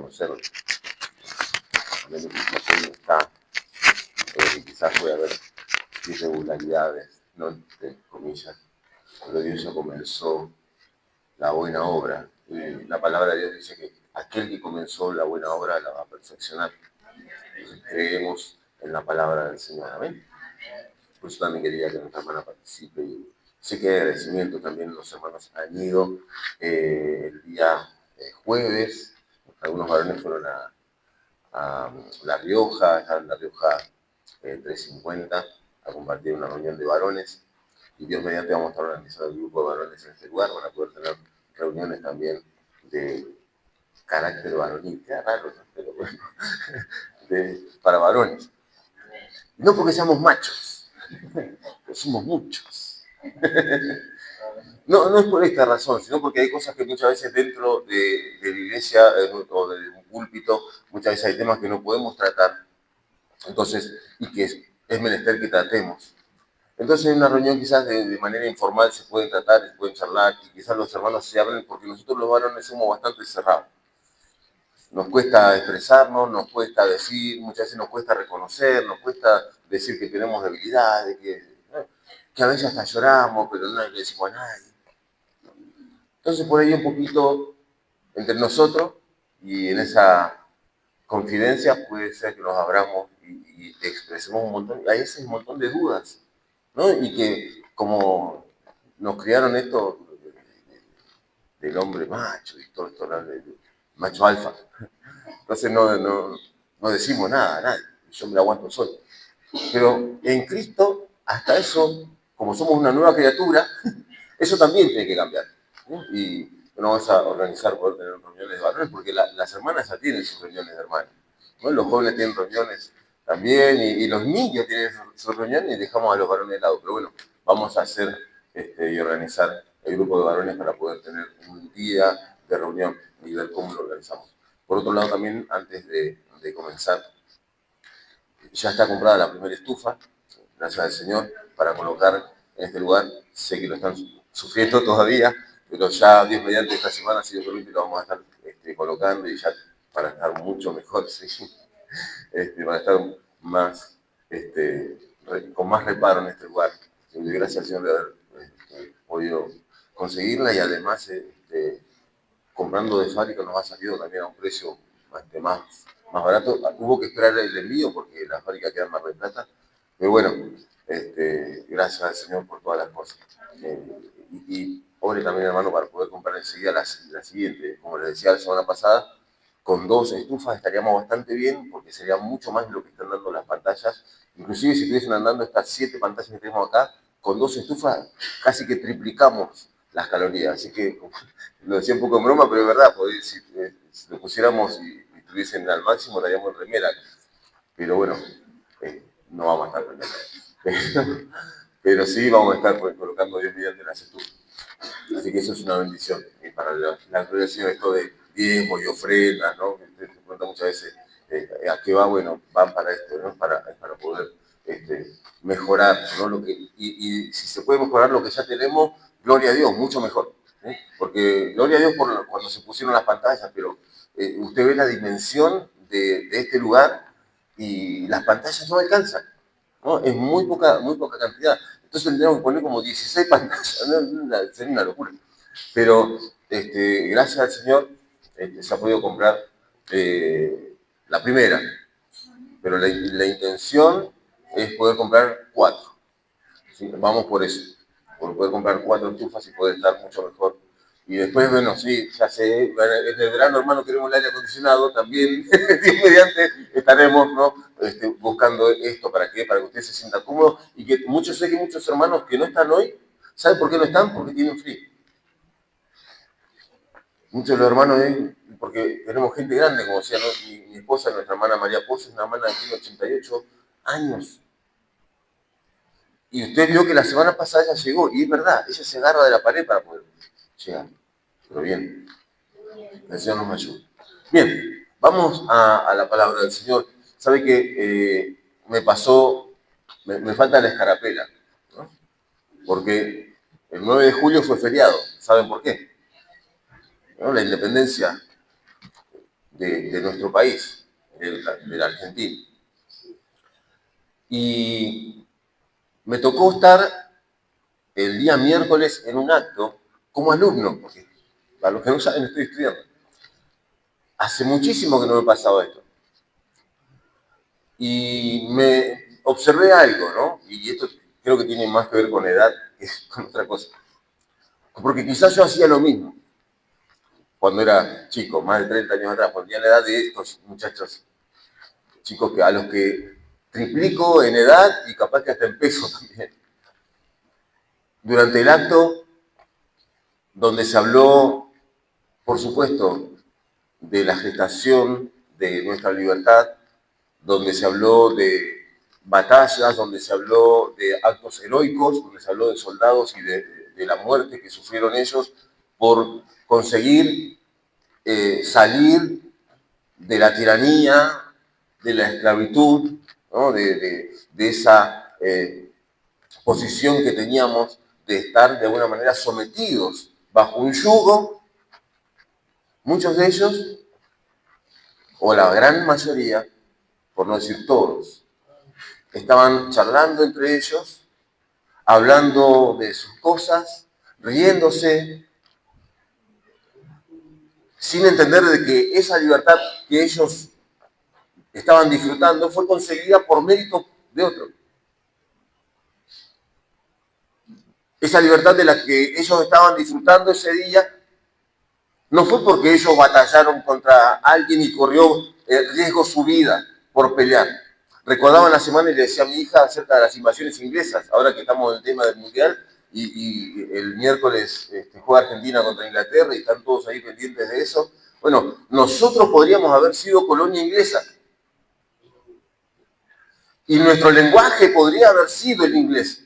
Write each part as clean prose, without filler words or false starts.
conocer también el mismo cómo está, quizás puede haber irregularidades, ¿no? Entre comillas, pero Dios ya comenzó la buena obra. Y la palabra de Dios dice que aquel que comenzó la buena obra la va a perfeccionar. Entonces creemos en la palabra del Señor. Amén. Por eso también quería que nuestra hermana participe. Y sé que hay agradecimiento también. Los hermanos han ido el día jueves. Algunos varones fueron a La Rioja, estaban en La Rioja 350, a compartir una reunión de varones. Y Dios mediante vamos a estar organizando el grupo de varones en este lugar. Van a poder tener reuniones también de carácter varonil. Queda raro, ¿no? Pero bueno, para varones. No porque seamos machos, pero somos muchos. No, no es por esta razón, sino porque hay cosas que muchas veces dentro de la iglesia o de un púlpito, muchas veces hay temas que no podemos tratar, entonces, y que es menester que tratemos. Entonces, en una reunión quizás de manera informal se pueden tratar, se pueden charlar, y quizás los hermanos se hablen, porque nosotros los varones somos bastante cerrados. Nos cuesta expresarnos, nos cuesta decir, muchas veces nos cuesta reconocer, nos cuesta decir que tenemos debilidades, que a veces hasta lloramos, pero no le decimos a nadie. Entonces, por ahí un poquito entre nosotros y en esa confidencia puede ser que nos abramos y expresemos un montón, hay veces un montón de dudas, ¿no? Y que como nos criaron esto del hombre macho y todo esto, del macho alfa, entonces no decimos nada a nadie, yo me lo aguanto solo. Pero en Cristo, hasta eso, como somos una nueva criatura, eso también tiene que cambiar, ¿no? Y no vamos a organizar poder tener reuniones de varones, porque las hermanas ya tienen sus reuniones de hermanos, ¿no? Los jóvenes tienen reuniones también, y los niños tienen sus reuniones y dejamos a los varones de lado. Pero bueno, vamos a hacer y organizar el grupo de varones para poder tener un día de reunión y ver cómo lo organizamos. Por otro lado, también, antes de comenzar, ya está comprada la primera estufa, gracias al Señor, para colocar en este lugar. Sé que lo están sufriendo todavía, pero ya Dios mediante esta semana, si Dios permite, lo vamos a estar colocando y ya para estar mucho mejor, ¿sí? Para estar más, con más reparo en este lugar. Y gracias al Señor de haber podido conseguirla y además comprando de fábrica nos ha salido también a un precio más barato. Hubo que esperar el envío porque la fábrica queda en Mar del Plata. Pero bueno, gracias al Señor por todas las cosas. Y ore también, hermano, para poder comprar enseguida la siguiente. Como les decía la semana pasada, con 2 estufas estaríamos bastante bien porque sería mucho más de lo que están dando las pantallas. Inclusive si estuviesen andando estas 7 pantallas que tenemos acá, con 2 estufas casi que triplicamos las calorías. Así que lo decía un poco en broma, pero es verdad, si lo pusiéramos y estuviesen al máximo, lo haríamos en remera. Pero bueno, no vamos a estar en remera. Pero sí vamos a estar colocando Dios mediante las estufas. Así que eso es una bendición. Y para la gloria del Señor, esto de diezmo y ofrendas, ¿no? Se pregunta muchas veces a qué va, bueno, van para esto, ¿no? Para poder mejorar, ¿no? Y si se puede mejorar lo que ya tenemos, gloria a Dios, mucho mejor. Porque gloria a Dios por cuando se pusieron las pantallas, pero usted ve la dimensión de este lugar y las pantallas no alcanzan, ¿no? Es muy poca cantidad. Entonces tendríamos que poner como 16 pantallas, ¿no? Sería una locura. Pero gracias al Señor se ha podido comprar la primera, pero la intención es poder comprar 4. ¿Sí? Vamos por eso, por poder comprar 4 estufas y poder estar mucho mejor. Y después, bueno, sí, ya sé, en el verano, hermano, queremos el aire acondicionado también. Dios mediante, estaremos, ¿no? Buscando esto, ¿para qué? Para que usted se sienta cómodo y que sé que muchos hermanos que no están hoy, ¿saben por qué no están? Porque tienen frío. Muchos de los hermanos, porque tenemos gente grande, como decía, ¿no? Mi esposa, nuestra hermana María Pozo, es una hermana que tiene 88 años. Y usted vio que la semana pasada ella llegó, y es verdad, ella se agarra de la pared para poder llegar. Pero bien, el Señor nos ayuda. Bien, vamos a la palabra del Señor. ¿Sabe que me falta la escarapela, ¿no? Porque el 9 de julio fue feriado. ¿Saben por qué? ¿No? La independencia de nuestro país, de la Argentina. Y me tocó estar el día miércoles en un acto como alumno, porque para los que no saben estoy estudiando. Hace muchísimo que no me pasaba esto. Y me observé algo, ¿no? Y esto creo que tiene más que ver con edad que con otra cosa. Porque quizás yo hacía lo mismo cuando era chico, más de 30 años atrás, cuando tenía la edad de estos muchachos, chicos que a los que triplico en edad y capaz que hasta en peso también. Durante el acto, donde se habló, por supuesto, de la gestación de nuestra libertad, donde se habló de batallas, donde se habló de actos heroicos, donde se habló de soldados y de la muerte que sufrieron ellos por conseguir salir de la tiranía, de la esclavitud, ¿no? de esa posición que teníamos de estar de alguna manera sometidos bajo un yugo. Muchos de ellos, o la gran mayoría, por no decir todos, estaban charlando entre ellos, hablando de sus cosas, riéndose, sin entender de que esa libertad que ellos estaban disfrutando fue conseguida por mérito de otro. Esa libertad de la que ellos estaban disfrutando ese día no fue porque ellos batallaron contra alguien y corrió riesgo su vida por pelear. Recordaba la semana y le decía a mi hija acerca de las invasiones inglesas, ahora que estamos en el tema del Mundial, y el miércoles juega Argentina contra Inglaterra y están todos ahí pendientes de eso. Bueno, nosotros podríamos haber sido colonia inglesa. Y nuestro lenguaje podría haber sido el inglés.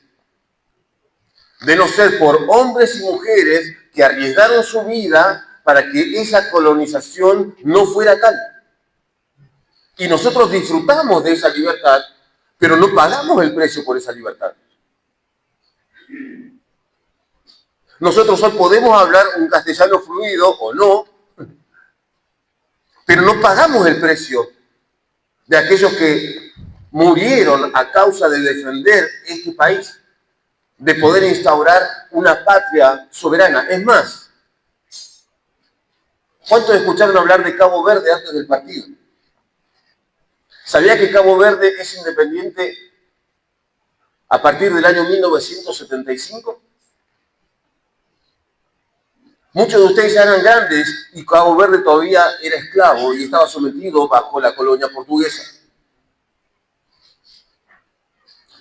De no ser por hombres y mujeres que arriesgaron su vida para que esa colonización no fuera tal. Y nosotros disfrutamos de esa libertad, pero no pagamos el precio por esa libertad. Nosotros hoy podemos hablar un castellano fluido o no, pero no pagamos el precio de aquellos que murieron a causa de defender este país, de poder instaurar una patria soberana. Es más, ¿cuántos escucharon hablar de Cabo Verde antes del partido? ¿Sabía que Cabo Verde es independiente a partir del año 1975? Muchos de ustedes ya eran grandes y Cabo Verde todavía era esclavo y estaba sometido bajo la colonia portuguesa.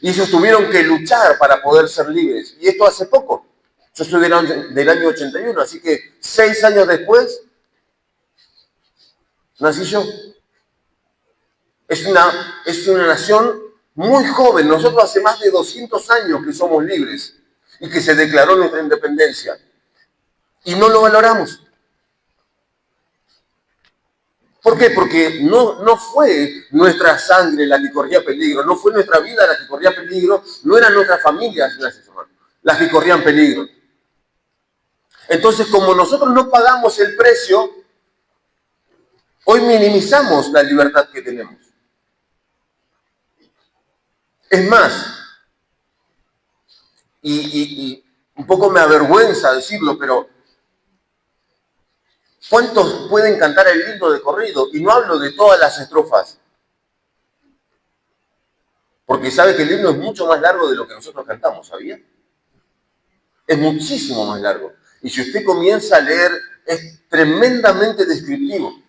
Y ellos tuvieron que luchar para poder ser libres. Y esto hace poco. Yo soy del año 81, así que 6 años después nací yo. Es una nación muy joven. Nosotros hace más de 200 años que somos libres y que se declaró nuestra independencia. Y no lo valoramos. ¿Por qué? Porque no fue nuestra sangre la que corría peligro, no fue nuestra vida la que corría peligro, no eran nuestras familias las que corrían peligro. Entonces, como nosotros no pagamos el precio, hoy minimizamos la libertad que tenemos. Es más, y un poco me avergüenza decirlo, pero ¿cuántos pueden cantar el himno de corrido? Y no hablo de todas las estrofas, porque sabe que el himno es mucho más largo de lo que nosotros cantamos, ¿sabía? Es muchísimo más largo. Y si usted comienza a leer, es tremendamente descriptivo.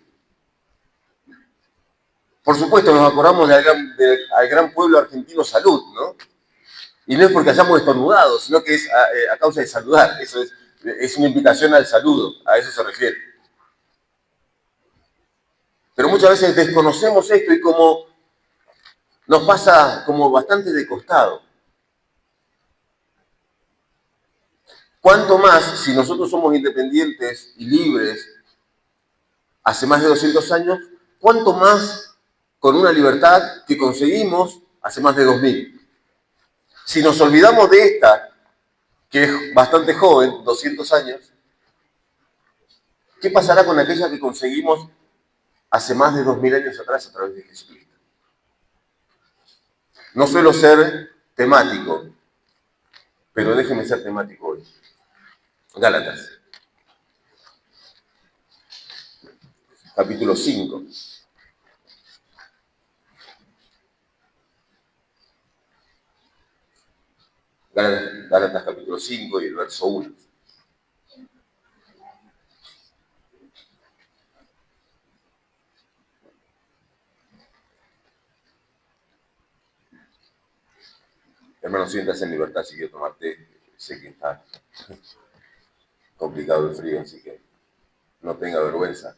Por supuesto, nos acordamos al gran pueblo argentino Salud, ¿no? Y no es porque hayamos estornudado, sino que es a causa de saludar. Eso es una invitación al saludo, a eso se refiere. Pero muchas veces desconocemos esto y como nos pasa como bastante de costado. ¿Cuánto más si nosotros somos independientes y libres hace más de 200 años? ¿Cuánto más con una libertad que conseguimos hace más de 2000? Si nos olvidamos de esta, que es bastante joven, 200 años, ¿qué pasará con aquella que conseguimos hace más de 2000 años atrás a través de Jesucristo. No suelo ser temático, pero déjeme ser temático hoy. Gálatas, capítulo 5. Gálatas capítulo 5 y el verso 1. Hermano, siéntase en libertad si quiere tomar té. Sé que está complicado el frío, así que no tenga vergüenza.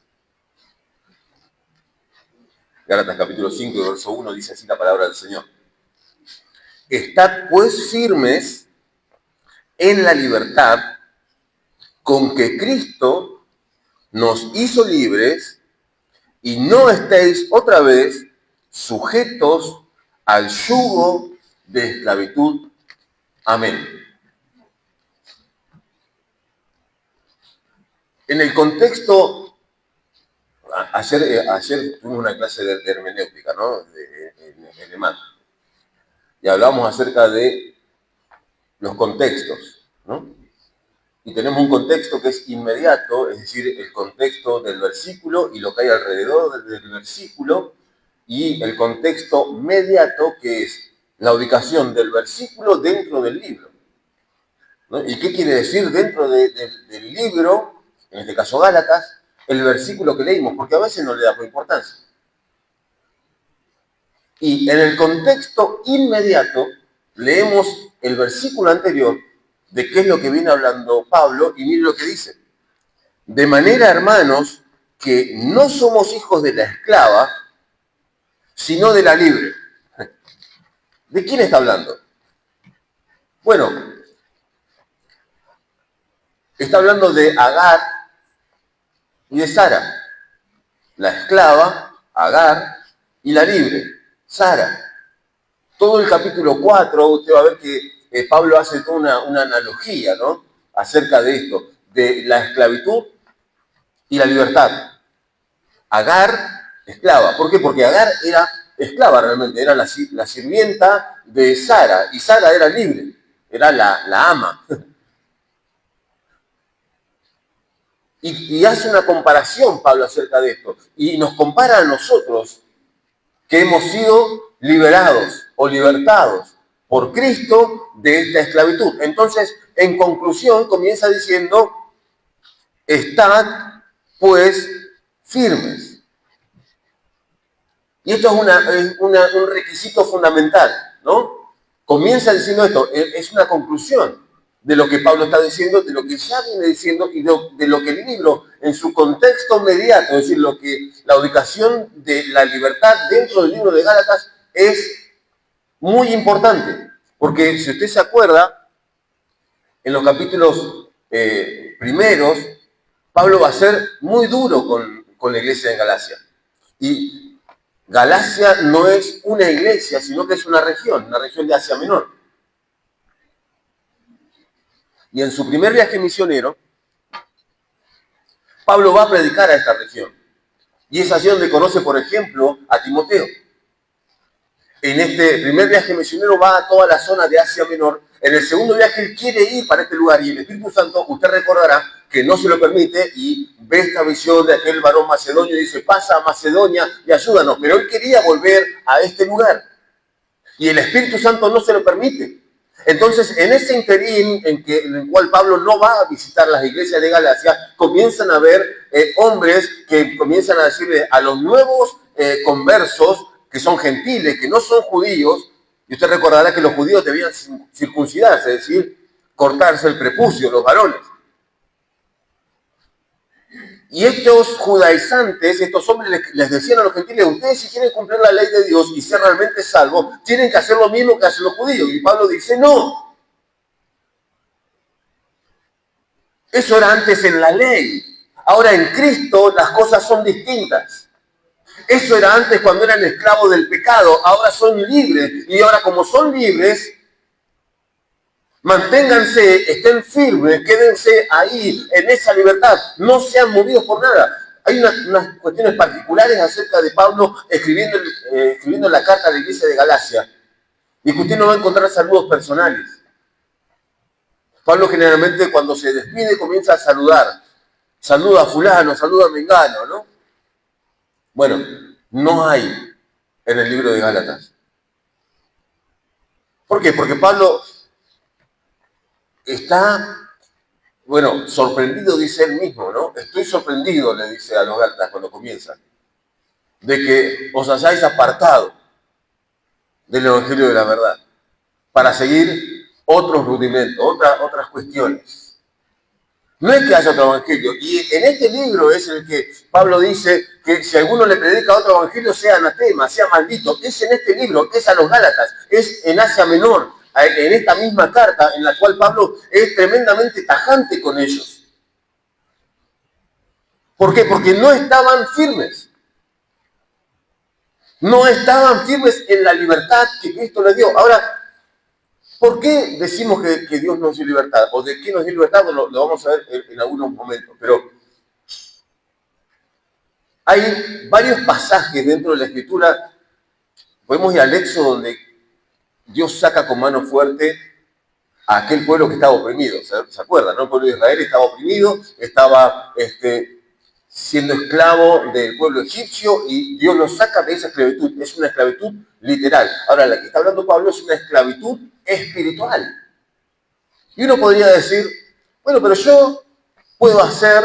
Gálatas capítulo 5 y verso 1 dice así la palabra del Señor. Estad pues firmes en la libertad con que Cristo nos hizo libres y no estéis otra vez sujetos al yugo de esclavitud. Amén. En el contexto, ayer tuvimos una clase de hermenéutica, ¿no? En EMAT. Y hablamos acerca de los contextos, ¿no? Y tenemos un contexto que es inmediato, es decir, el contexto del versículo y lo que hay alrededor del versículo, y el contexto mediato, que es la ubicación del versículo dentro del libro, ¿no? ¿Y qué quiere decir dentro del libro, en este caso Gálatas, el versículo que leímos? Porque a veces no le damos importancia. Y en el contexto inmediato leemos el versículo anterior de qué es lo que viene hablando Pablo, y miren lo que dice. De manera, hermanos, que no somos hijos de la esclava, sino de la libre. ¿De quién está hablando? Bueno, está hablando de Agar y de Sara. La esclava, Agar, y la libre, Sara. Todo el capítulo 4, usted va a ver que Pablo hace toda una analogía, ¿no? Acerca de esto, de la esclavitud y la libertad. Agar, esclava. ¿Por qué? Porque Agar era esclava realmente, era la sirvienta de Sara, y Sara era libre, era la ama. Y hace una comparación Pablo acerca de esto, y nos compara a nosotros, que hemos sido liberados o libertados por Cristo de esta esclavitud. Entonces, en conclusión, comienza diciendo, estad pues firmes. Y esto es un requisito fundamental, ¿no? Comienza diciendo esto, es una conclusión de lo que Pablo está diciendo, de lo que ya viene diciendo y de lo que el libro, en su contexto inmediato, es decir, la ubicación de la libertad dentro del libro de Gálatas es muy importante. Porque si usted se acuerda, en los capítulos primeros, Pablo va a ser muy duro con la iglesia de Galacia. Y Galacia no es una iglesia, sino que es una región de Asia Menor. Y en su primer viaje misionero, Pablo va a predicar a esta región. Y es allí donde conoce, por ejemplo, a Timoteo. En este primer viaje misionero va a toda la zona de Asia Menor. En el segundo viaje él quiere ir para este lugar y el Espíritu Santo, usted recordará, que no se lo permite y ve esta visión de aquel varón macedonio y dice, pasa a Macedonia y ayúdanos. Pero él quería volver a este lugar y el Espíritu Santo no se lo permite. Entonces, en ese interín en el cual Pablo no va a visitar las iglesias de Galacia, comienzan a haber hombres que comienzan a decirle a los nuevos conversos, que son gentiles, que no son judíos, y usted recordará que los judíos debían circuncidarse, es decir, cortarse el prepucio, los varones. Y estos judaizantes, estos hombres les decían a los gentiles, ustedes si quieren cumplir la ley de Dios y ser realmente salvos, tienen que hacer lo mismo que hacen los judíos. Y Pablo dice, no. Eso era antes en la ley. Ahora en Cristo las cosas son distintas. Eso era antes cuando eran esclavos del pecado, ahora son libres. Y ahora como son libres, manténganse, estén firmes, quédense ahí, en esa libertad. No sean movidos por nada. hay unas cuestiones particulares acerca de Pablo escribiendo la carta a la iglesia de Galacia, y que usted no va a encontrar saludos personales. Pablo generalmente cuando se despide comienza a saludar. Saluda a fulano, saluda a mengano, ¿no? Bueno, no hay en el libro de Gálatas. ¿Por qué? Porque Pablo está, bueno, sorprendido, dice él mismo, ¿no? Estoy sorprendido, le dice a los Gálatas cuando comienza, de que os hayáis apartado del Evangelio de la verdad para seguir otros rudimentos, otras cuestiones. No es que haya otro evangelio. Y en este libro es el que Pablo dice que si alguno le predica otro evangelio, sea anatema, sea maldito. Es en este libro, es a los Gálatas, es en Asia Menor, en esta misma carta en la cual Pablo es tremendamente tajante con ellos. ¿Por qué? Porque no estaban firmes. No estaban firmes en la libertad que Cristo les dio. Ahora, ¿por qué decimos que Dios nos dio libertad? ¿O de qué nos dio libertad? Lo vamos a ver en algunos momentos. Pero hay varios pasajes dentro de la Escritura. Podemos ir al Éxodo donde Dios saca con mano fuerte a aquel pueblo que estaba oprimido. ¿Se acuerdan? ¿No? El pueblo de Israel estaba oprimido, estaba siendo esclavo del pueblo egipcio y Dios los saca de esa esclavitud. Es una esclavitud literal. Ahora, la que está hablando Pablo es una esclavitud espiritual. Y uno podría decir, bueno, pero yo puedo hacer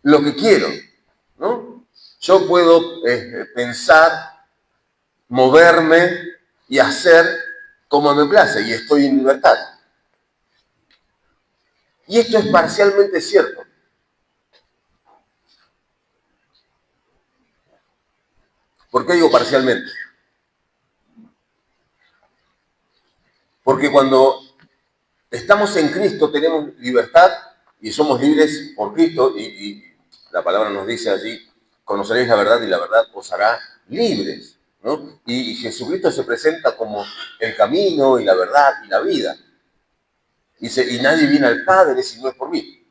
lo que quiero, ¿no? Yo puedo pensar, moverme y hacer como me place y estoy en libertad. Y esto es parcialmente cierto. ¿Por qué digo parcialmente? Porque cuando estamos en Cristo tenemos libertad y somos libres por Cristo y la palabra nos dice allí, conoceréis la verdad y la verdad os hará libres, ¿no? Y Jesucristo se presenta como el camino y la verdad y la vida. Dice, y nadie viene al Padre si no es por mí.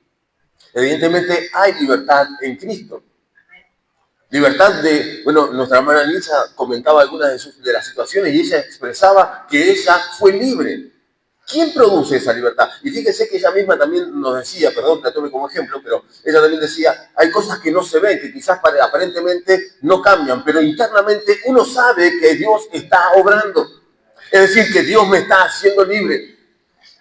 Evidentemente hay libertad en Cristo. Libertad de, bueno, nuestra hermana Nilsa comentaba algunas de las situaciones y ella expresaba que ella fue libre. ¿Quién produce esa libertad? Y fíjese que ella misma también nos decía, perdón que la tome como ejemplo, pero ella también decía, hay cosas que no se ven, que quizás aparentemente no cambian, pero internamente uno sabe que Dios está obrando. Es decir, que Dios me está haciendo libre.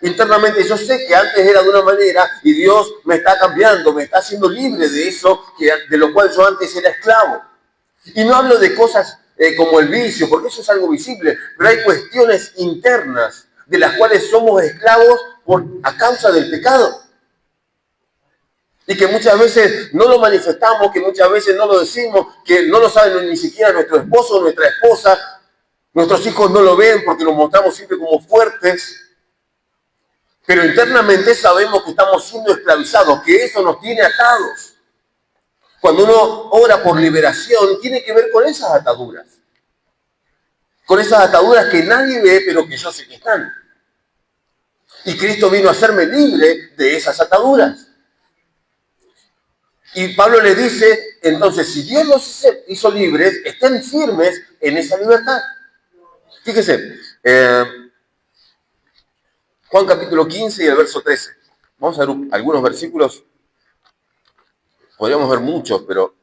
Internamente yo sé que antes era de una manera y Dios me está cambiando, me está haciendo libre de eso de lo cual yo antes era esclavo. Y no hablo de cosas como el vicio, porque eso es algo visible, pero hay cuestiones internas de las cuales somos esclavos a causa del pecado. Y que muchas veces no lo manifestamos, que muchas veces no lo decimos, que no lo saben ni siquiera nuestro esposo o nuestra esposa. Nuestros hijos no lo ven porque nos mostramos siempre como fuertes. Pero internamente sabemos que estamos siendo esclavizados, que eso nos tiene atados. Cuando uno ora por liberación, tiene que ver con esas ataduras. Con esas ataduras que nadie ve, pero que yo sé que están. Y Cristo vino a hacerme libre de esas ataduras. Y Pablo le dice, entonces, si Dios los hizo libres, estén firmes en esa libertad. Fíjese, Juan capítulo 15 y el verso 13. Vamos a ver algunos versículos. Podríamos ver muchos, pero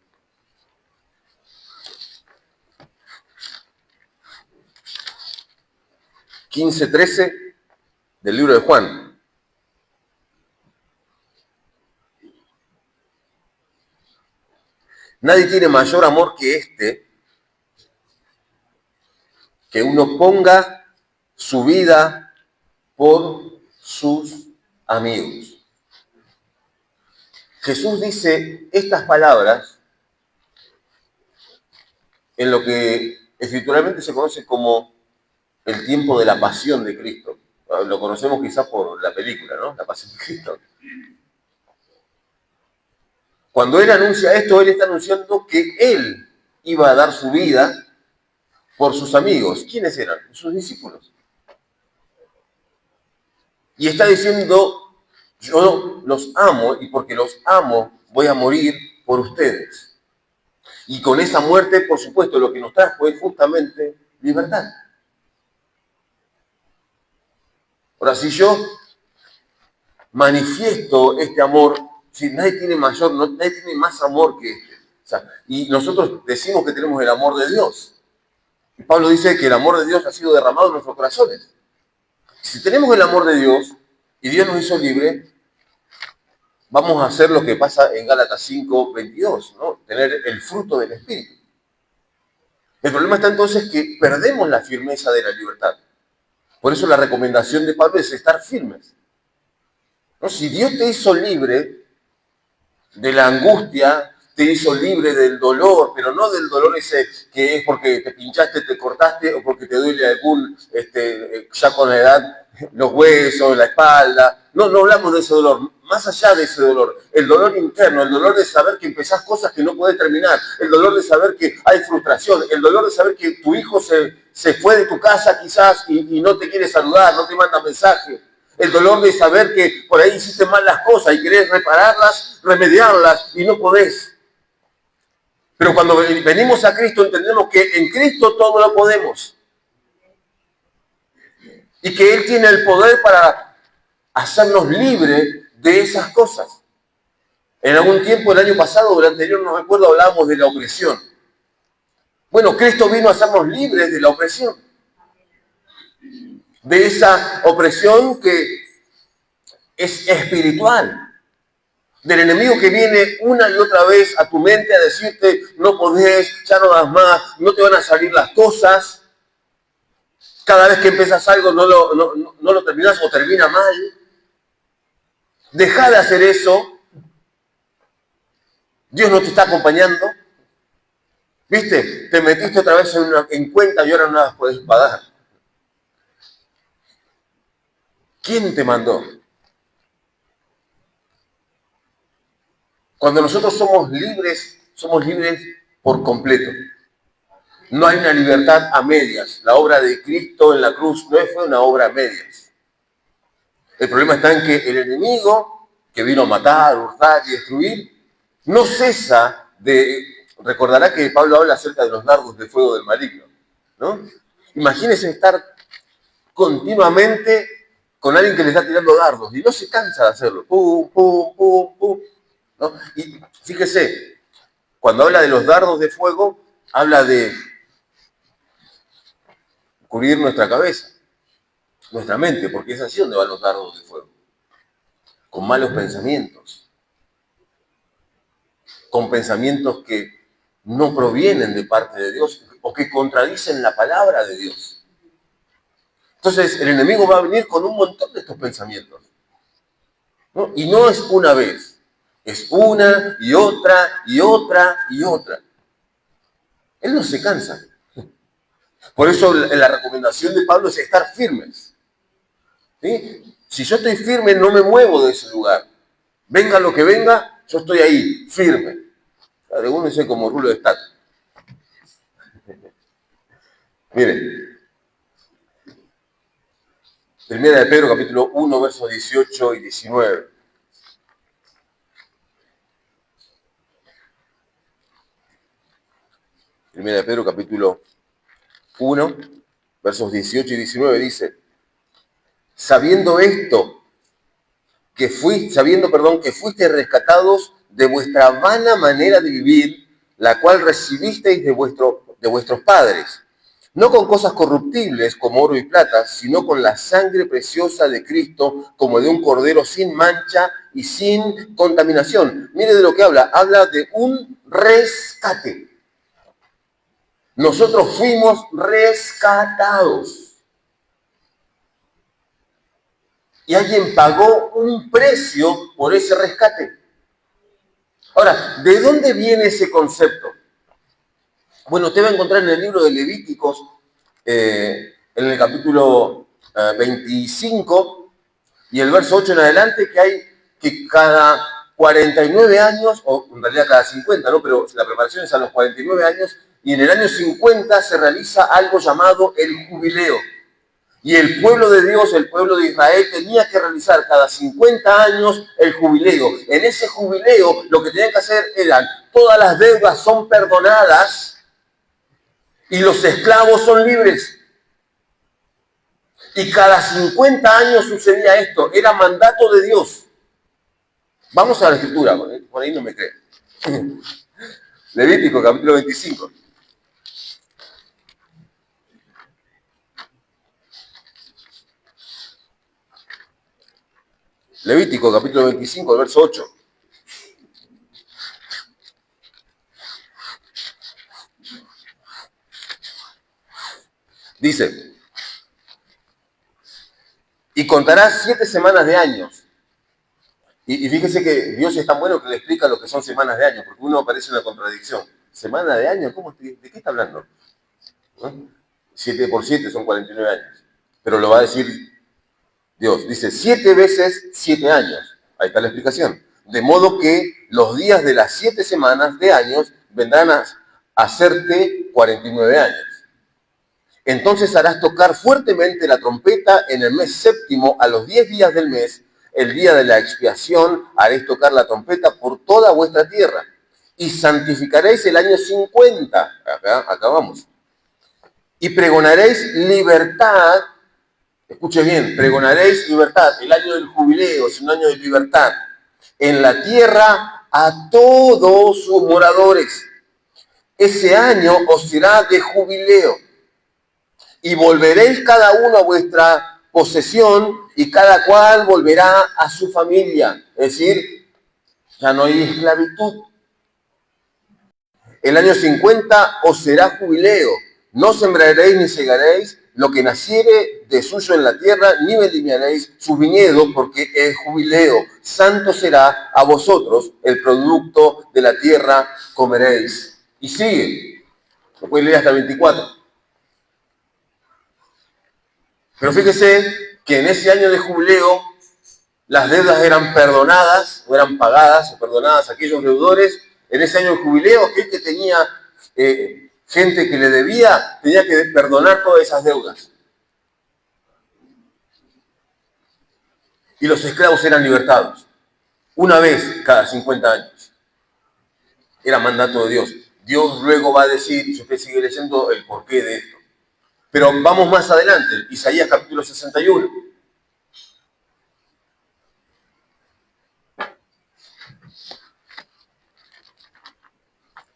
15:13 del libro de Juan. Nadie tiene mayor amor que este, que uno ponga su vida por sus amigos. Jesús dice estas palabras en lo que escrituralmente se conoce como el tiempo de la pasión de Cristo. Lo conocemos quizás por la película, ¿no? La pasión de Cristo. Cuando Él anuncia esto, Él está anunciando que Él iba a dar su vida por sus amigos. ¿Quiénes eran? Sus discípulos. Y está diciendo, yo los amo y porque los amo voy a morir por ustedes. Y con esa muerte, por supuesto, lo que nos trajo es justamente libertad. Ahora, si yo manifiesto este amor, si nadie tiene nadie tiene más amor que este. O sea, y nosotros decimos que tenemos el amor de Dios. Y Pablo dice que el amor de Dios ha sido derramado en nuestros corazones. Si tenemos el amor de Dios y Dios nos hizo libre, vamos a hacer lo que pasa en Gálatas 5:22, ¿no? Tener el fruto del Espíritu. El problema está entonces que perdemos la firmeza de la libertad. Por eso la recomendación de Pablo es estar firmes. ¿No? Si Dios te hizo libre de la angustia, te hizo libre del dolor, pero no del dolor ese que es porque te pinchaste, te cortaste o porque te duele algún, ya con la edad, los huesos, la espalda. No hablamos de ese dolor. Más allá de ese dolor, el dolor interno, el dolor de saber que empezás cosas que no podés terminar, el dolor de saber que hay frustración, el dolor de saber que tu hijo se fue de tu casa quizás y no te quiere saludar, no te manda mensaje. El dolor de saber que por ahí hiciste mal las cosas y querés repararlas, remediarlas y no podés. Pero cuando venimos a Cristo entendemos que en Cristo todo lo podemos. Y que Él tiene el poder para hacernos libres de esas cosas. En algún tiempo, el año pasado o el anterior, no recuerdo, hablábamos de la opresión. Bueno, Cristo vino a hacernos libres de la opresión. De esa opresión que es espiritual. Del enemigo que viene una y otra vez a tu mente a decirte, no podés, ya no das más, no te van a salir las cosas. Cada vez que empiezas algo no lo terminas o termina mal. Deja de hacer eso. Dios no te está acompañando. ¿Viste? Te metiste otra vez en cuenta y ahora no las podés pagar. ¿Quién te mandó? Cuando nosotros somos libres por completo. No hay una libertad a medias. La obra de Cristo en la cruz no fue una obra a medias. El problema está en que el enemigo, que vino a matar, hurtar y destruir, no cesa de... Recordará que Pablo habla acerca de los dardos de fuego del maligno, ¿no? Imagínense estar continuamente con alguien que le está tirando dardos y no se cansa de hacerlo. Pum, pum, pum, pum, ¿no? Y fíjese, cuando habla de los dardos de fuego, habla de cubrir nuestra cabeza, nuestra mente, porque es así donde van los dardos de fuego. Con malos pensamientos, con pensamientos que no provienen de parte de Dios o que contradicen la palabra de Dios. Entonces el enemigo va a venir con un montón de estos pensamientos, ¿no? Y no es una vez, es una y otra y otra y otra. Él no se cansa. Por eso la recomendación de Pablo es estar firmes. ¿Sí? Si yo estoy firme, no me muevo de ese lugar. Venga lo que venga, yo estoy ahí, firme. Algunos dicen como rulo de estatua. Miren, Primera de Pedro, capítulo 1, versos 18 y 19. Primera de Pedro, capítulo 1, versos 18 y 19 dice: sabiendo esto, que fuiste rescatados de vuestra vana manera de vivir, la cual recibisteis de vuestros padres, no con cosas corruptibles como oro y plata, sino con la sangre preciosa de Cristo, como de un cordero sin mancha y sin contaminación. Mire de lo que habla de un rescate. Nosotros fuimos rescatados. Y alguien pagó un precio por ese rescate. Ahora, ¿de dónde viene ese concepto? Bueno, usted va a encontrar en el libro de Levíticos, en el capítulo 25 y el verso 8 en adelante, que hay que cada 49 años, o en realidad cada 50, ¿no? Pero la preparación es a los 49 años, y en el año 50 se realiza algo llamado el jubileo. Y el pueblo de Dios, el pueblo de Israel, tenía que realizar cada 50 años el jubileo. En ese jubileo lo que tenían que hacer eran, todas las deudas son perdonadas y los esclavos son libres. Y cada 50 años sucedía esto, era mandato de Dios. Vamos a la escritura, por ahí no me creen. Levítico, capítulo 25. Levítico, capítulo 25, verso 8. Dice, y contarás 7 semanas de años. Y fíjese que Dios es tan bueno que le explica lo que son semanas de años, porque uno parece una contradicción. ¿Semana de años? ¿De qué está hablando? ¿No? 7 por 7 son 49 años. Pero lo va a decir Dios. Dice 7 veces 7 años. Ahí está la explicación. De modo que los días de las 7 semanas de años vendrán a hacerte 49 años. Entonces harás tocar fuertemente la trompeta en el mes séptimo a los 10 días del mes, el día de la expiación, haréis tocar la trompeta por toda vuestra tierra. Y santificaréis el año 50. Acá vamos. Y pregonaréis libertad. Escuche bien, pregonaréis libertad. El año del jubileo es un año de libertad. En la tierra a todos sus moradores. Ese año os será de jubileo. Y volveréis cada uno a vuestra posesión y cada cual volverá a su familia. Es decir, ya no hay esclavitud. El año 50 os será jubileo. No sembraréis ni segaréis lo que naciere de suyo en la tierra, ni vendimiaréis sus viñedos, porque es jubileo. Santo será a vosotros, el producto de la tierra comeréis. Y sigue. Lo pueden leer hasta 24. Pero fíjese que en ese año de jubileo las deudas eran perdonadas, o eran pagadas, o perdonadas a aquellos deudores. En ese año de jubileo, aquel que tenía gente que le debía, tenía que perdonar todas esas deudas. Y los esclavos eran libertados, una vez cada 50 años. Era mandato de Dios. Dios luego va a decir, si usted sigue leyendo, el porqué de esto. Pero vamos más adelante, Isaías capítulo 61.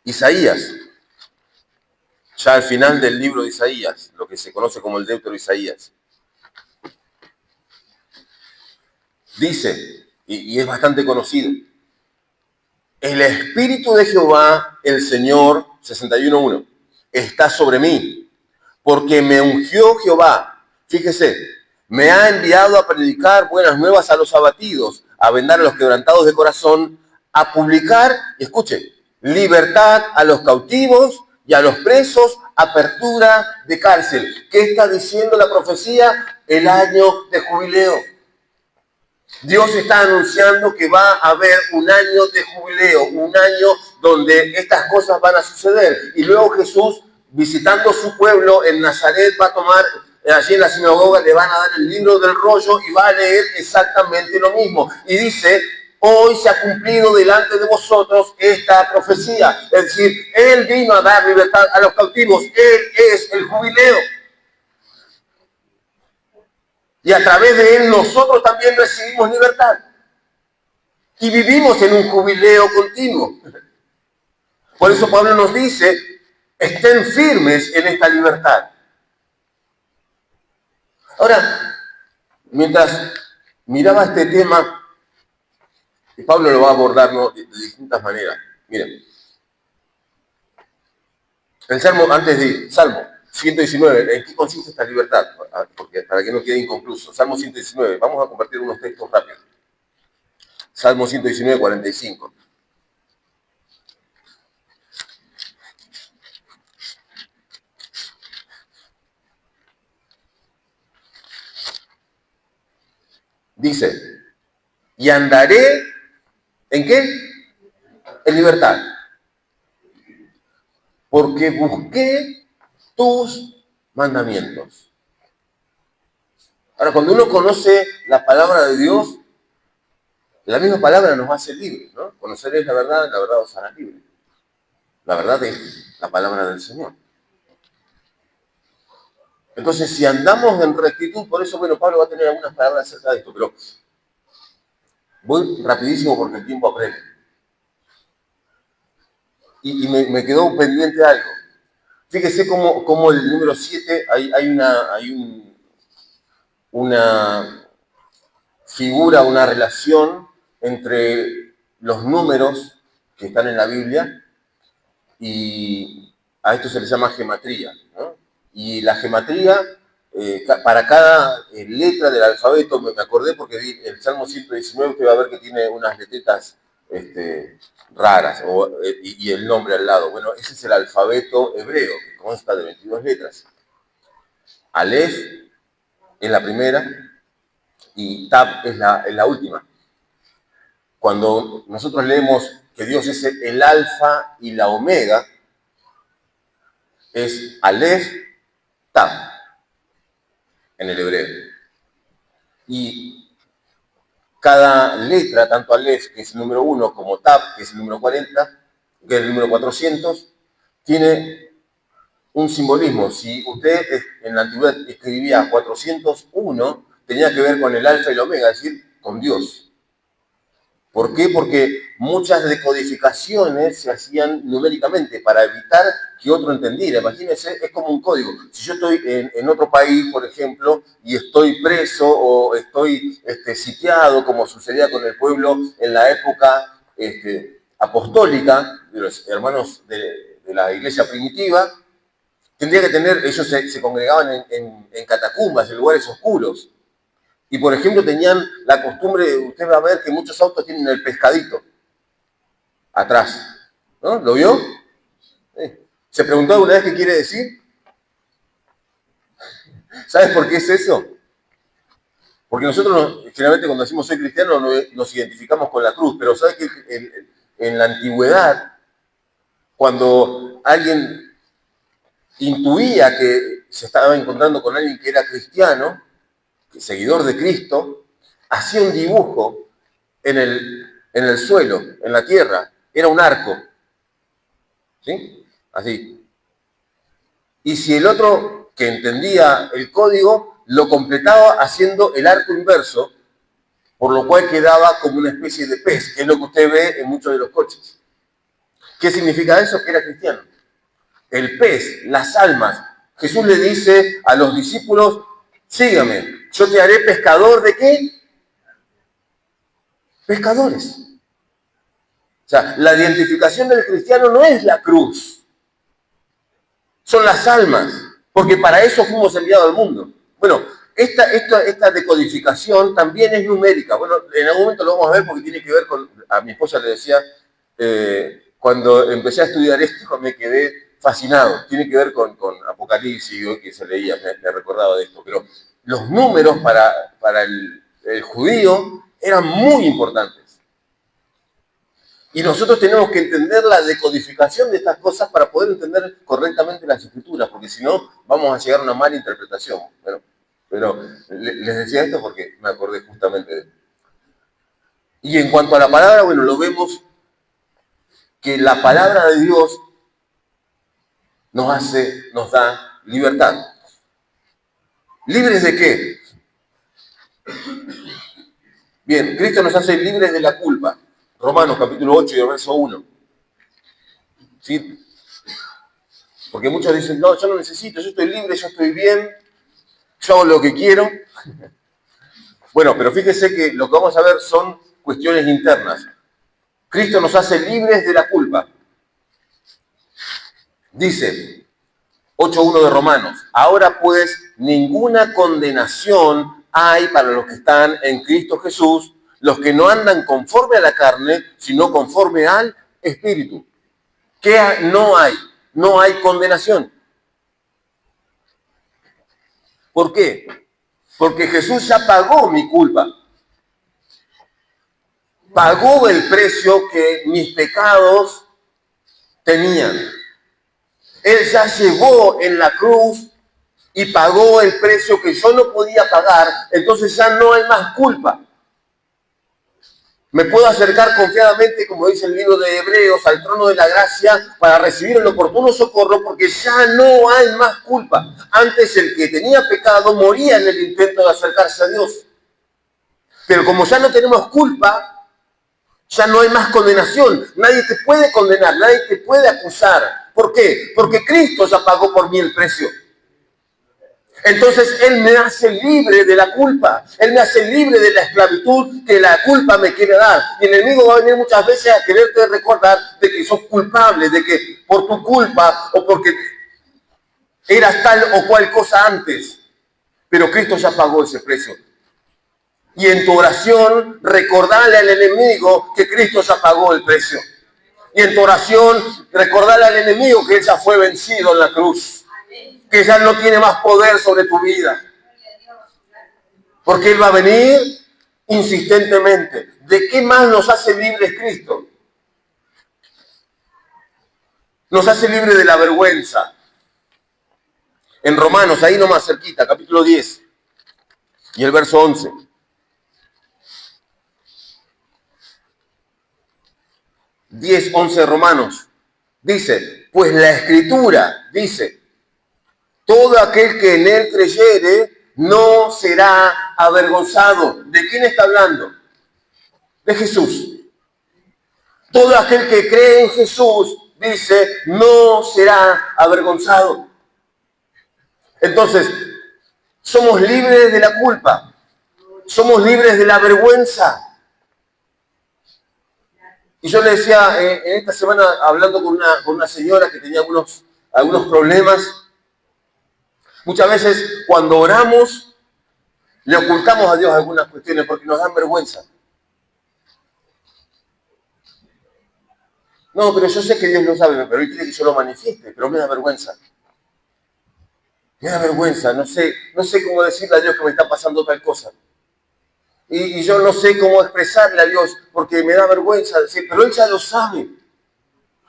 Isaías, ya al final del libro de Isaías, lo que se conoce como el Deutero Isaías. Dice, y es bastante conocido, el Espíritu de Jehová, el Señor, 61.1, está sobre mí, porque me ungió Jehová. Fíjese, me ha enviado a predicar buenas nuevas a los abatidos, a vendar a los quebrantados de corazón, a publicar, escuche, libertad a los cautivos y a los presos, apertura de cárcel. ¿Qué está diciendo la profecía? El año de jubileo. Dios está anunciando que va a haber un año de jubileo, un año donde estas cosas van a suceder. Y luego Jesús, visitando su pueblo en Nazaret, va a tomar, allí en la sinagoga, le van a dar el libro del rollo y va a leer exactamente lo mismo. Y dice, hoy se ha cumplido delante de vosotros esta profecía. Es decir, Él vino a dar libertad a los cautivos. Él es el jubileo. Y a través de Él nosotros también recibimos libertad. Y vivimos en un jubileo continuo. Por eso Pablo nos dice, estén firmes en esta libertad. Ahora, mientras miraba este tema, y Pablo lo va a abordar, ¿no?, de distintas maneras. Miren, el Salmo, antes de Salmo 119, ¿en qué consiste esta libertad? Porque para que no quede inconcluso. Salmo 119, vamos a compartir unos textos rápidos. Salmo 119, 45. Dice, y andaré, ¿en qué? En libertad. Porque busqué tus mandamientos. Ahora, cuando uno conoce la palabra de Dios, la misma palabra nos hace libres, ¿no? Conoceréis la verdad os hará libre. La verdad es la palabra del Señor. Entonces, si andamos en rectitud, por eso, bueno, Pablo va a tener algunas palabras acerca de esto, pero voy rapidísimo porque el tiempo apremia. Y me quedó pendiente algo. Fíjese cómo el número 7 hay una figura, una relación entre los números que están en la Biblia y a esto se le llama gematría, ¿no? Y la gematría, para cada letra del alfabeto, me acordé porque vi el Salmo 119, usted va a ver que tiene unas letritas raras y el nombre al lado. Bueno, ese es el alfabeto hebreo, que consta de 22 letras. Aleph es la primera y Tab es la última. Cuando nosotros leemos que Dios es el alfa y la omega, es Aleph, Tab, en el hebreo. Y cada letra, tanto Aleph, que es el número 1, como Tab, que es el número 40, que es el número 400, tiene un simbolismo. Si usted en la antigüedad escribía 401, tenía que ver con el alfa y la omega, es decir, con Dios. ¿Por qué? Porque muchas decodificaciones se hacían numéricamente para evitar que otro entendiera. Imagínense, es como un código. Si yo estoy en otro país, por ejemplo, y estoy preso o estoy sitiado, como sucedía con el pueblo en la época apostólica, de los hermanos de la iglesia primitiva, tendría que tener, ellos se congregaban en catacumbas, en lugares oscuros. Y, por ejemplo, tenían la costumbre, usted va a ver que muchos autos tienen el pescadito atrás. ¿No? ¿Lo vio? ¿Se preguntó alguna vez qué quiere decir? ¿Sabes por qué es eso? Porque nosotros, generalmente, cuando decimos soy cristiano, nos identificamos con la cruz. Pero ¿sabes que en la antigüedad, cuando alguien intuía que se estaba encontrando con alguien que era cristiano, seguidor de Cristo, hacía un dibujo en el suelo, en la tierra. Era un arco. ¿Sí? Así. Y si el otro que entendía el código lo completaba haciendo el arco inverso, por lo cual quedaba como una especie de pez, que es lo que usted ve en muchos de los coches. ¿Qué significa eso? Que era cristiano. El pez, las almas. Jesús le dice a los discípulos, sígame, yo te haré pescador de ¿qué? Pescadores. O sea, la identificación del cristiano no es la cruz, son las almas, porque para eso fuimos enviados al mundo. Bueno, esta decodificación también es numérica. Bueno, en algún momento lo vamos a ver porque tiene que ver con, a mi esposa le decía, cuando empecé a estudiar esto me quedé fascinado. Tiene que ver con Apocalipsis, que se leía, me recordaba de esto. Pero los números para el judío eran muy importantes. Y nosotros tenemos que entender la decodificación de estas cosas para poder entender correctamente las escrituras, porque si no, vamos a llegar a una mala interpretación. Bueno, pero les decía esto porque me acordé justamente de esto. Y en cuanto a la palabra, bueno, lo vemos que la palabra de Dios nos da libertad. ¿Libres de qué? Bien, Cristo nos hace libres de la culpa. Romanos capítulo 8 y verso 1. ¿Sí? Porque muchos dicen, no, yo no necesito, yo estoy libre, yo estoy bien, yo hago lo que quiero. Bueno, pero fíjese que lo que vamos a ver son cuestiones internas. Cristo nos hace libres de la culpa. Dice 8.1 de Romanos, ahora pues ninguna condenación hay para los que están en Cristo Jesús, los que no andan conforme a la carne, sino conforme al Espíritu. ¿Qué no hay? No hay condenación. ¿Por qué? Porque Jesús ya pagó mi culpa. Pagó el precio que mis pecados tenían. Él ya llevó en la cruz y pagó el precio que yo no podía pagar, entonces ya no hay más culpa. Me puedo acercar confiadamente, como dice el libro de Hebreos, al trono de la gracia para recibir el oportuno socorro, porque ya no hay más culpa. Antes el que tenía pecado moría en el intento de acercarse a Dios. Pero como ya no tenemos culpa, ya no hay más condenación. Nadie te puede condenar, nadie te puede acusar. ¿Por qué? Porque Cristo ya pagó por mí el precio. Entonces Él me hace libre de la culpa. Él me hace libre de la esclavitud que la culpa me quiere dar. Y el enemigo va a venir muchas veces a quererte recordar de que sos culpable, de que por tu culpa o porque eras tal o cual cosa antes. Pero Cristo ya pagó ese precio. Y en tu oración recordale al enemigo que Cristo ya pagó el precio. Y en tu oración recordale al enemigo que Él ya fue vencido en la cruz. Que ya no tiene más poder sobre tu vida. Porque Él va a venir insistentemente. ¿De qué más nos hace libres Cristo? Nos hace libres de la vergüenza. En Romanos, ahí nomás cerquita, capítulo 10 y el verso 11. 10:11 de Romanos. Dice, pues la Escritura dice, todo aquel que en Él creyere no será avergonzado. ¿De quién está hablando? De Jesús. Todo aquel que cree en Jesús, dice, no será avergonzado. Entonces, somos libres de la culpa. Somos libres de la vergüenza. Y yo le decía, en esta semana, hablando con una señora que tenía algunos problemas, muchas veces cuando oramos, le ocultamos a Dios algunas cuestiones porque nos dan vergüenza. No, pero yo sé que Dios lo sabe, pero Él quiere que yo lo manifieste, pero me da vergüenza. Me da vergüenza, no sé cómo decirle a Dios que me está pasando tal cosa. Y yo no sé cómo expresarle a Dios porque me da vergüenza decir, pero Él ya lo sabe.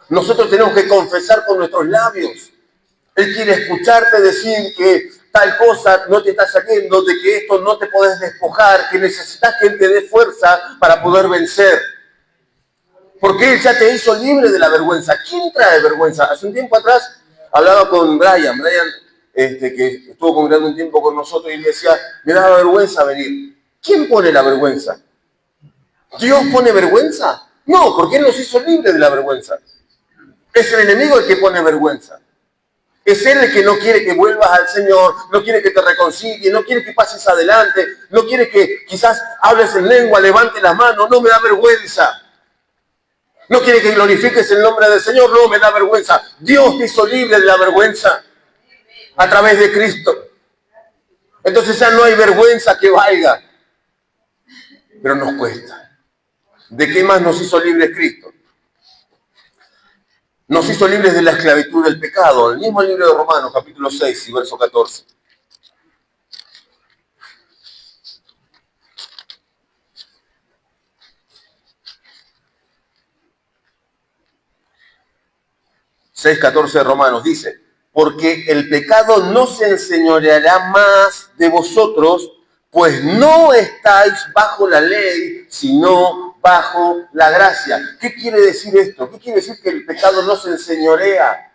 Nosotros tenemos que confesar con nuestros labios. Él quiere escucharte decir que tal cosa no te está saliendo, de que esto no te podés despojar, que necesitas que Él te dé fuerza para poder vencer. Porque Él ya te hizo libre de la vergüenza. ¿Quién trae vergüenza? Hace un tiempo atrás hablaba con Brian, que estuvo congregando un tiempo con nosotros y le decía, me daba vergüenza venir. ¿Quién pone la vergüenza? ¿Dios pone vergüenza? No, porque Él nos hizo libre de la vergüenza. Es el enemigo el que pone vergüenza. Es Él el que no quiere que vuelvas al Señor, no quiere que te reconcilies, no quiere que pases adelante, no quiere que quizás hables en lengua, levante las manos, no me da vergüenza. No quiere que glorifiques el nombre del Señor, no me da vergüenza. Dios te hizo libre de la vergüenza a través de Cristo. Entonces ya no hay vergüenza que valga. Pero nos cuesta. ¿De qué más nos hizo libres Cristo? Nos hizo libres de la esclavitud del pecado. El mismo libro de Romanos, capítulo 6 y verso 14. Seis 14 de Romanos dice, porque el pecado no se enseñoreará más de vosotros, pues no estáis bajo la ley, sino bajo la gracia. ¿Qué quiere decir esto? ¿Qué quiere decir que el pecado no se enseñorea?